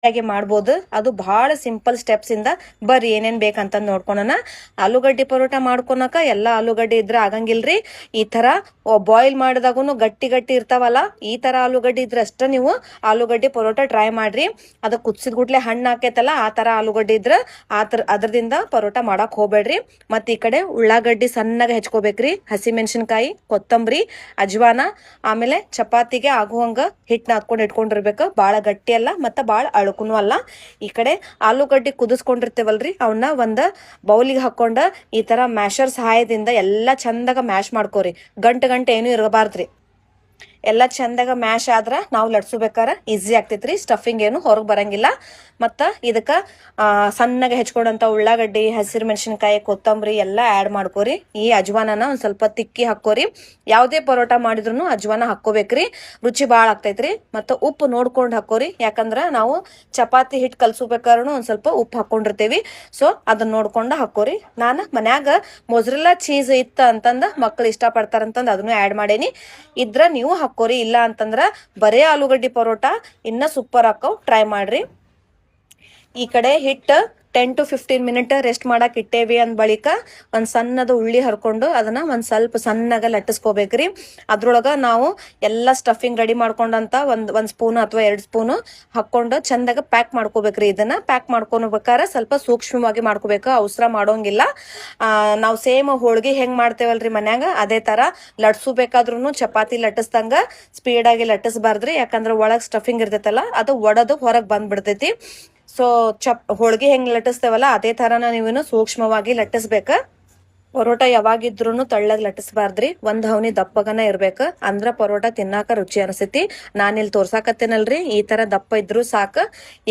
ಹಾಗೆ ಮಾಡ್ಬೋದು. ಅದು ಬಹಳ ಸಿಂಪಲ್ ಸ್ಟೆಪ್ಸ್ ಇಂದ ಬರ್ರಿ ಏನೇನ್ ಬೇಕಂತ ನೋಡ್ಕೊಳೋಣ. ಆಲೂಗಡ್ಡಿ ಪರೋಟ ಮಾಡ್ಕೊಳಕ ಎಲ್ಲಾ ಆಲೂಗಡ್ಡಿ ಇದ್ರ ಆಗಂಗಿಲ್ರಿ. ಈ ತರ ಬಾಯ್ಲ್ ಮಾಡಿದಾಗುನು ಗಟ್ಟಿ ಗಟ್ಟಿ ಇರ್ತಾವಲ್ಲ, ಈ ತರ ಆಲೂಗಡ್ಡಿ ಇದ್ರ ಅಷ್ಟ ನೀವು ಆಲೂಗಡ್ಡಿ ಪರೋಟ ಟ್ರೈ ಮಾಡ್ರಿ. ಅದ ಕುದಿಸಿದ ಗುಟ್ಲೆ ಹಣ್ಣು ಹಾಕೈತಲ್ಲ ಆ ತರ ಆಲೂಗಡ್ಡಿ ಇದ್ರ ಅದ್ರದಿಂದ ಪರೋಟ ಮಾಡಕ್ ಹೋಗ್ಬೇಡ್ರಿ. ಮತ್ ಈ ಕಡೆ ಉಳ್ಳಾಗಡ್ಡಿ ಸಣ್ಣಗ ಹೆಚ್ಕೋಬೇಕ್ರಿ, ಹಸಿಮೆಣಸಿನಕಾಯಿ, ಕೊತ್ತಂಬರಿ, ಅಜ್ವಾನ, ಆಮೇಲೆ ಚಪಾತಿಗೆ ಆಗುವಂಗ ಹಿಟ್ ನಾದ್ಕೊಂಡ್ ಇಟ್ಕೊಂಡಿರ್ಬೇಕು. ಬಾಳ ಗಟ್ಟಿ ಅಲ್ಲ ಮತ್ತ ಬಾಳ ಅಳುಕುನು ಅಲ್ಲ. ಈ ಕಡೆ ಆಲೂಗಡ್ಡಿ ಕುದಿಸ್ಕೊಂಡಿರ್ತೇವಲ್ರಿ, ಅವನ್ನ ಒಂದ ಬೌಲಿಗೆ ಹಾಕೊಂಡ ಈ ತರ ಮ್ಯಾಶರ್ ಸಹಾಯದಿಂದ ಎಲ್ಲಾ ಚಂದಾಗ ಮ್ಯಾಶ್ ಮಾಡ್ಕೋರಿ. ಗಂಟು ಏನು ಇರಬಾರ್ದ್ರಿ. ಎಲ್ಲ ಚಂದಾಗ ಮ್ಯಾಶ್ ಆದ್ರ ನಾವು ಲಟ್ಸಬೇಕಾರ ಈಸಿ ಆಗ್ತೈತ್ರಿ. ಸ್ಟಫಿಂಗ್ ಏನು ಹೊರಗೆ ಬರಂಗಿಲ್ಲ. ಮತ್ತ ಇದಕ್ಕ ಸಣ್ಣಗ ಹೆಚ್ಕೊಂಡಂತ ಉಳ್ಳಾಗಡ್ಡಿ, ಹಸಿರು ಮೆಣಸಿನಕಾಯಿ, ಕೊತ್ತಂಬರಿ ಎಲ್ಲ ಆ್ಯಡ್ ಮಾಡ್ಕೋರಿ. ಈ ಅಜ್ವಾನನ ಒಂದ್ ಸ್ವಲ್ಪ ತಿಕ್ಕಿ ಹಾಕೋರಿ. ಯಾವುದೇ ಪರೋಟ ಮಾಡಿದ್ರು ಅಜ್ವಾನ ಹಾಕೋಬೇಕ್ರಿ, ರುಚಿ ಭಾಳ ಆಗ್ತೈತ್ರಿ. ಮತ್ತ ಉಪ್ಪು ನೋಡ್ಕೊಂಡು ಹಾಕೋರಿ, ಯಾಕಂದ್ರ ನಾವು ಚಪಾತಿ ಹಿಟ್ಟು ಕಲ್ಸಬೇಕಾದ್ರೂ ಒಂದ್ ಸ್ವಲ್ಪ ಉಪ್ಪು ಹಾಕೊಂಡಿರ್ತೇವಿ. ಸೊ ಅದನ್ನ ನೋಡ್ಕೊಂಡ ಹಾಕೋರಿ. ನಾನು ಮನ್ಯಾಗ ಮೊಜ್ರೆಲ್ಲಾ ಚೀಸ್ ಇತ್ತ ಅಂತಂದ ಮಕ್ಳು ಇಷ್ಟ ಪಡ್ತಾರಂತಂದ ಅದನ್ನು ಆ್ಯಡ್ ಮಾಡೇನಿ. ಇದ್ರ ನೀವು ಹಾಕೋರಿ. ಇಲ್ಲ ಅಂತಂದ್ರ ಬರೇ ಆಲೂಗಡ್ಡಿ ಪರೋಟ ಇನ್ನ ಸೂಪರ್ ಹಾಕವ್, ಟ್ರೈ ಮಾಡ್ರಿ. ಈ ಕಡೆ ಹಿಟ್ಟು 10 to 15 ಮಿನಿಟ್ ರೆಸ್ಟ್ ಮಾಡಕ್ ಇಟ್ಟೇವಿ ಅಂದ ಬಳಿಕ ಒಂದ್ ಸಣ್ಣದ ಉಳ್ಳಿ ಹರ್ಕೊಂಡು ಅದನ್ನ ಒಂದ್ ಸ್ವಲ್ಪ ಸಣ್ಣಗ ಲಟ್ಟಿಸ್ಕೋಬೇಕ್ರಿ. ಅದ್ರೊಳಗ ನಾವು ಎಲ್ಲಾ ಸ್ಟಫಿಂಗ್ ರೆಡಿ ಮಾಡ್ಕೊಂಡಂತ ಒಂದ್ ಸ್ಪೂನ್ ಅಥವಾ 2 ಸ್ಪೂನ್ ಹಾಕೊಂಡು ಚಂದಾಗ ಪ್ಯಾಕ್ ಮಾಡ್ಕೋಬೇಕ್ರಿ. ಇದನ್ನ ಪ್ಯಾಕ್ ಮಾಡ್ಕೊಬೇಕಾದ್ರೆ ಸ್ವಲ್ಪ ಸೂಕ್ಷ್ಮವಾಗಿ ಮಾಡ್ಕೋಬೇಕು, ಅವಸರ ಮಾಡೋಂಗಿಲ್ಲ. ನಾವು ಸೇಮ್ ಹೋಳ್ಗಿ ಹೆಂಗ್ ಮಾಡ್ತೇವಲ್ರಿ ಮನ್ಯಾಗ ಅದೇ ತರ ಲಟ್ಸಬೇಕಾದ್ರೂ ಚಪಾತಿ ಲಟ್ಟಿಸ್ದಂಗ ಸ್ಪೀಡ್ ಆಗಿ ಲಟ್ಟಿಸ್ಬಾರ್ದ್ರಿ. ಯಾಕಂದ್ರ ಒಳಗ್ ಸ್ಟಫಿಂಗ್ ಇರ್ತೈತಲ್ಲ ಅದು ಒಡದು ಹೊರಗ್ ಬಂದ್ಬಿಡ್ತೈತಿ. ಸೊ ಹೋಳ್ಗೆ ಹೆಂಗ್ ಲಟ್ಟಿಸ್ತೇವಲ್ಲ ಅದೇ ತರನ ನೀವೇನು ಸೂಕ್ಷ್ಮವಾಗಿ ಲಟ್ಟಿಸ್ಬೇಕ. ಪರೋಟ ಯಾವಾಗಿದ್ರು ತಳ್ಳಗ್ ಲಟ್ಟಿಸ್ಬಾರ್ದ್ರಿ, ಒಂದ್ ಹವನಿ ದಪ್ಪಗನ ಇರ್ಬೇಕ. ಅಂದ್ರ ಪರೋಟ ತಿನ್ನಾಕ ರುಚಿ ಅನ್ಸತಿ. ನಾನಿಲ್ಲಿ ತೋರ್ಸಾಕತ್ತೇನಲ್ರಿ, ಈ ತರ ದಪ್ಪ ಇದ್ರು ಸಾಕ.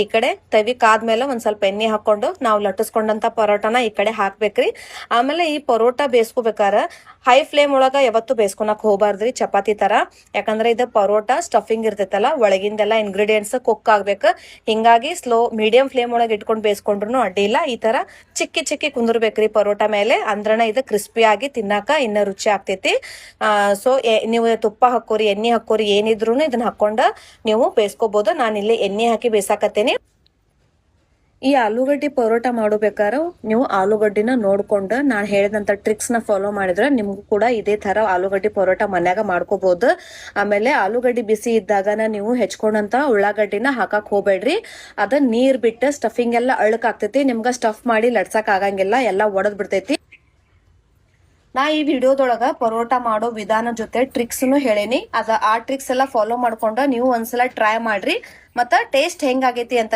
ಈ ಕಡೆ ತವಿ ಕಾದ್ಮೇಲೆ ಒಂದ್ ಸ್ವಲ್ಪ ಎಣ್ಣೆ ಹಾಕೊಂಡು ನಾವು ಲಟ್ಟಿಸ್ಕೊಂಡಂತ ಪರೋಟನ ಈ ಕಡೆ ಹಾಕ್ಬೇಕ್ರಿ. ಆಮೇಲೆ ಈ ಪರೋಟ ಬೇಯಿಸ್ಕೋಬೇಕಾರ ಹೈ ಫ್ಲೇಮ್ ಒಳಗ ಯಾವತ್ತು ಬೇಯಿಸ್ಕೊಳಕ್ ಹೋಗ್ಬಾರ್ದ್ರಿ ಚಪಾತಿ ತರ. ಯಾಕಂದ್ರೆ ಇದು ಪರೋಟ ಸ್ಟಫಿಂಗ್ ಇರ್ತೈತಲ್ಲ, ಒಳಗಿಂದೆಲ್ಲ ಇಂಗ್ರೀಡಿಯೆಂಟ್ಸ್ ಕುಕ್ ಆಗ್ಬೇಕು. ಹಿಂಗಾಗಿ ಮೀಡಿಯಂ ಫ್ಲೇಮ್ ಒಳಗೆ ಇಟ್ಕೊಂಡು ಬೇಯಿಸ್ಕೊಂಡ್ರು ಅಡ್ಡಿ ಇಲ್ಲ. ಈ ತರ ಚಿಕ್ಕಿ ಕುಂದಿರ್ಬೇಕ್ರಿ ಪರೋಟ ಮೇಲೆ, ಅಂದ್ರನ ಇದು ಕ್ರಿಸ್ಪಿ ಆಗಿ ತಿನ್ನಾಕ ಇನ್ನ ರುಚಿ ಆಗ್ತೈತಿ. ಸೊ ನೀವು ತುಪ್ಪ ಹಾಕೋರಿ, ಎಣ್ಣೆ ಹಾಕೋರಿ, ಏನಿದ್ರು ಇದನ್ನ ಹಾಕೊಂಡ ನೀವು ಬೇಯಿಸ್ಕೋಬಹುದು. ನಾನಿಲ್ಲಿ ಎಣ್ಣೆ ಹಾಕಿ ಬೇಯಿಸಾಕತ್ತೇನಿ. ಈ ಆಲೂಗಡ್ಡಿ ಪರೋಟ ಮಾಡಬೇಕಾದ್ರೆ ನೀವು ಆಲೂಗಡ್ಡಿನ ನೋಡ್ಕೊಂಡು ನಾನು ಹೇಳಿದಂತ ಟ್ರಿಕ್ಸ್ ನ ಫಾಲೋ ಮಾಡಿದ್ರೆ ನಿಮ್ಗೂ ಕೂಡ ಇದೇ ತರ ಆಲೂಗಡ್ಡಿ ಪರೋಟ ಮನ್ಯಾಗ ಮಾಡ್ಕೋಬಹುದು. ಆಮೇಲೆ ಆಲೂಗಡ್ಡಿ ಬಿಸಿ ಇದ್ದಾಗನ ನೀವು ಹೆಚ್ಕೊಂಡಂತ ಉಳ್ಳಾಗಡ್ಡಿನ ಹಾಕಕ್ ಹೋಗ್ಬೇಡ್ರಿ. ಅದ ನೀರ್ ಬಿಟ್ಟು ಸ್ಟಫಿಂಗ್ ಎಲ್ಲ ಅಳಕ್ ಆಗ್ತೈತಿ. ನಿಮ್ಗ ಸ್ಟಫ್ ಮಾಡಿ ಲಡ್ಸಕ್ ಆಗಂಗಿಲ್ಲ, ಎಲ್ಲ ಒಡದ್ ಬಿಡ್ತೈತಿ. ನಾ ಈ ವಿಡಿಯೋದೊಳಗ ಪರೋಟ ಮಾಡೋ ವಿಧಾನ ಜೊತೆ ಟ್ರಿಕ್ಸ್ನು ಹೇಳೇನಿ. ಆ ಟ್ರಿಕ್ಸ್ ಎಲ್ಲ ಫಾಲೋ ಮಾಡ್ಕೊಂಡ ನೀವು ಒಂದ್ಸಲ ಟ್ರೈ ಮಾಡ್ರಿ. ಮತ್ತ ಟೇಸ್ಟ್ ಹೆಂಗಾಗೈತಿ ಅಂತ